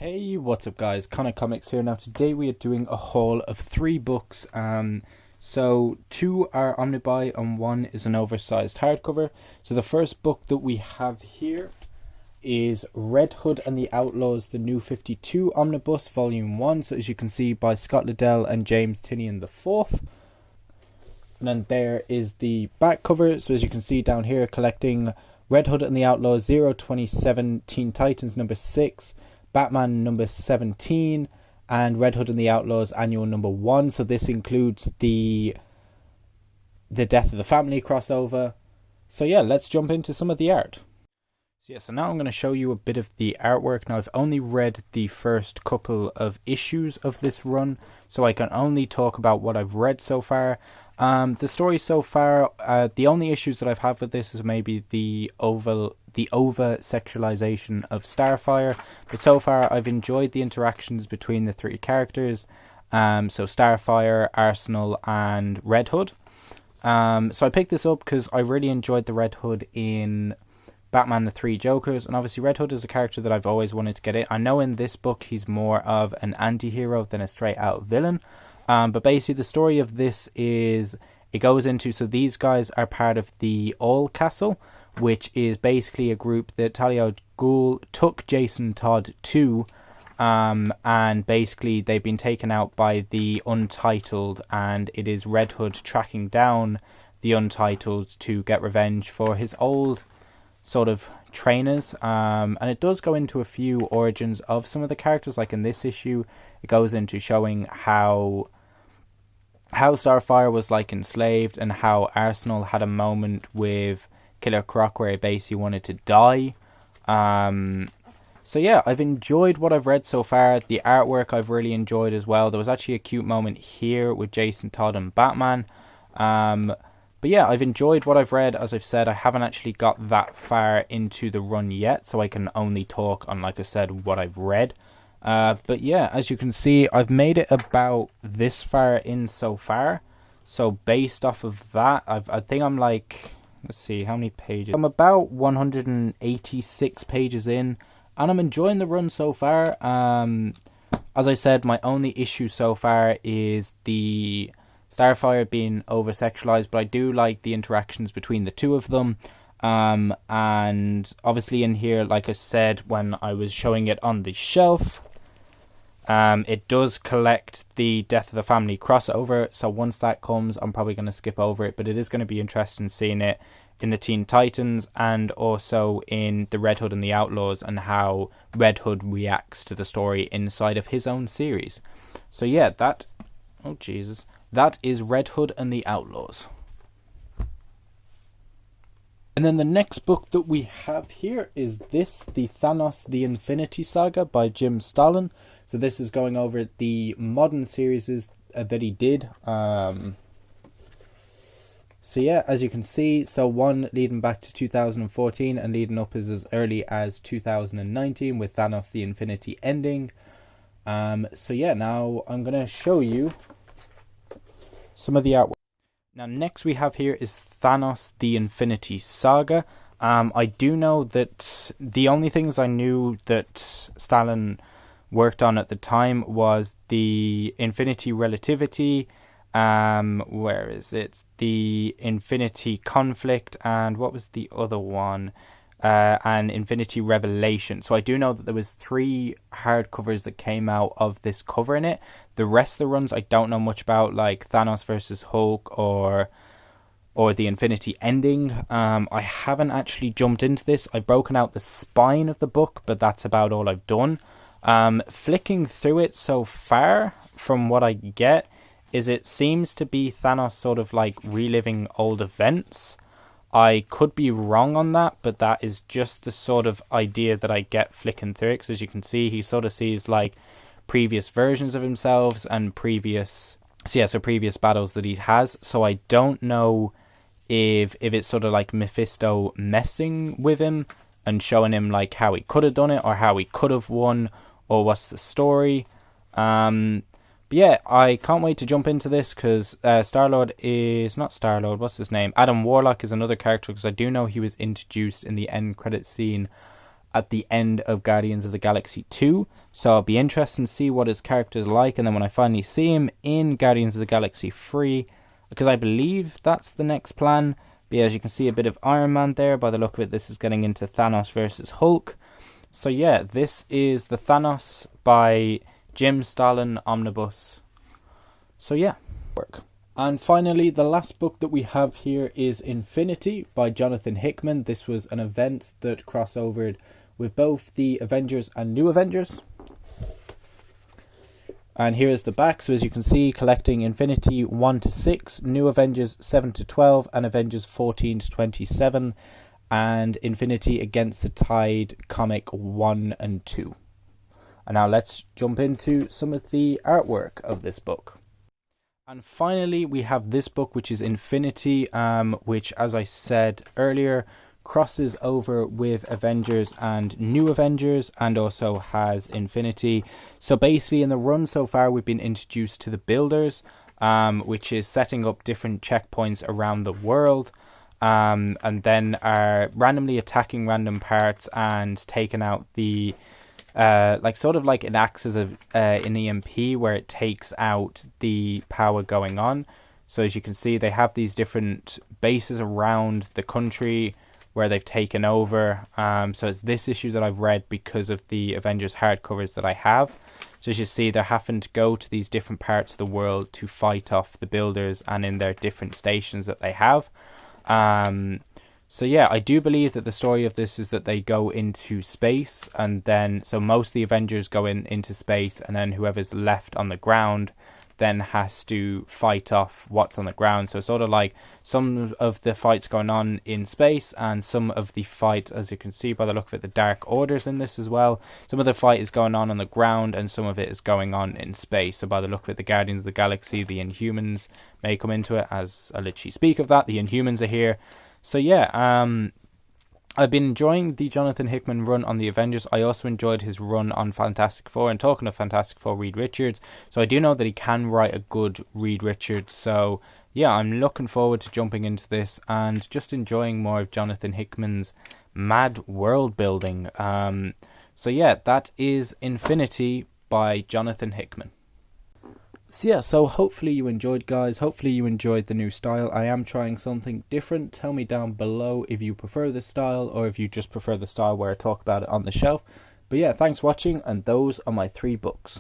Hey, what's up guys? Connor Comics here. Now today we are doing a haul of 3 books. So 2 are omnibuy and 1 is an oversized hardcover. So the first book that we have here is Red Hood and the Outlaws, the New 52 Omnibus Volume 1. So as you can see, by Scott Liddell and James Tynion IV. And then there is the back cover. So as you can see down here, collecting Red Hood and the Outlaws 027 Teen Titans number 6. Batman number 17 and Red Hood and the Outlaws annual number 1. So this includes the Death of the Family crossover. So yeah, let's jump into some of the art. So now I'm going to show you a bit of the artwork. Now I've only read the first couple of issues of this run, so I can only talk about what I've read so far. The story so far, the only issues that I've had with this is maybe the over sexualization of Starfire, but so far I've enjoyed the interactions between the 3 characters, so Starfire, Arsenal and Red Hood. So I picked this up because I really enjoyed the Red Hood in Batman the 3 Jokers, and obviously Red Hood is a character that I've always wanted to get in. I know in this book he's more of an anti-hero than a straight out villain, but basically the story of this is, it goes into, so these guys are part of the All Castle, which is basically a group that Talia al Ghul took Jason Todd to, and basically they've been taken out by the Untitled, and it is Red Hood tracking down the Untitled to get revenge for his old sort of trainers, and it does go into a few origins of some of the characters. Like in this issue, it goes into showing how Starfire was like enslaved, and how Arsenal had a moment with Killer Croc where he basically wanted to die. So yeah, I've enjoyed what I've read so far. The artwork I've really enjoyed as well. There was actually a cute moment here with Jason Todd and Batman. But yeah, I've enjoyed what I've read. As I've said, I haven't actually got that far into the run yet, so I can only talk on, like I said, what I've read. But yeah, as you can see, I've made it about this far in so far. So based off of that, I think I'm like, let's see, how many pages? I'm about 186 pages in, and I'm enjoying the run so far. As I said, my only issue so far is the Starfire being over-sexualized, but I do like the interactions between the 2 of them. And obviously in here, like I said, when I was showing it on the shelf, it does collect the Death of the Family crossover, so once that comes, I'm probably going to skip over it, but it is going to be interesting seeing it in the Teen Titans and also in the Red Hood and the Outlaws, and how Red Hood reacts to the story inside of his own series. So yeah, that is Red Hood and the Outlaws. And then the next book that we have here is this, the Thanos, the Infinity Saga by Jim Stalin. So this is going over the modern series that he did. So yeah, as you can see, so 1 leading back to 2014 and leading up is as early as 2019 with Thanos the Infinity ending. So yeah, now I'm going to show you some of the artwork. Now next we have here is Thanos the Infinity Saga. I do know that the only things I knew that Stalin worked on at the time was the Infinity Relativity, where is it? The Infinity Conflict, and what was the other one? And Infinity Revelation. So I do know that there was 3 hardcovers that came out of this covering it. The rest of the runs I don't know much about, like Thanos versus Hulk or the Infinity Ending. I haven't actually jumped into this. I've broken out the spine of the book, but that's about all I've done. Flicking through it so far, from what I get, is it seems to be Thanos sort of like reliving old events. I could be wrong on that, but that is just the sort of idea that I get flicking through it. Because as you can see, he sort of sees like previous versions of himself and previous battles that he has. So I don't know if it's sort of like Mephisto messing with him and showing him like how he could have done it or how he could have won, or what's the story. But yeah, I can't wait to jump into this because Star-Lord is not Star-Lord. What's his name? Adam Warlock is another character, because I do know he was introduced in the end credit scene at the end of Guardians of the Galaxy 2. So I'll be interested to see what his character's like, and then when I finally see him in Guardians of the Galaxy 3, because I believe that's the next plan. But yeah, as you can see, a bit of Iron Man there. By the look of it, this is getting into Thanos versus Hulk. So yeah, this is the Thanos by Jim Starlin Omnibus. So yeah, work. And finally, the last book that we have here is Infinity by Jonathan Hickman. This was an event that crossovered with both the Avengers and New Avengers. And here is the back. So as you can see, collecting Infinity 1 to 6, New Avengers 7 to 12, and Avengers 14 to 27, and Infinity Against the Tide comic 1 and 2. And now let's jump into some of the artwork of this book. And finally, we have this book, which is Infinity, which, as I said earlier, crosses over with Avengers and New Avengers, and also has Infinity. So basically, in the run so far, we've been introduced to the Builders, which is setting up different checkpoints around the world, and then are randomly attacking random parts and taking out the sort of like it acts as an EMP where it takes out the power going on. So as you can see, they have these different bases around the country where they've taken over. So it's this issue that I've read because of the Avengers hardcovers that I have. So as you see, they're having to go to these different parts of the world to fight off the Builders and in their different stations that they have. So yeah, I do believe that the story of this is that they go into space, and then so most of the Avengers go into space, and then whoever's left on the ground then has to fight off what's on the ground. So sort of like some of the fights going on in space, and some of the fight, as you can see by the look of it, the Dark Order's in this as well. Some of the fight is going on the ground, and some of it is going on in space. So by the look of it, the Guardians of the Galaxy, the Inhumans may come into it, as I literally speak of that. The Inhumans are here. So yeah, I've been enjoying the Jonathan Hickman run on the Avengers. I also enjoyed his run on Fantastic Four. And talking of Fantastic Four, Reed Richards. So I do know that he can write a good Reed Richards. So yeah, I'm looking forward to jumping into this and just enjoying more of Jonathan Hickman's mad world building. So yeah, that is Infinity by Jonathan Hickman. So yeah, so hopefully you enjoyed, guys. Hopefully you enjoyed the new style. I am trying something different. Tell me down below if you prefer this style, or if you just prefer the style where I talk about it on the shelf. But yeah, thanks for watching, and those are my 3 books.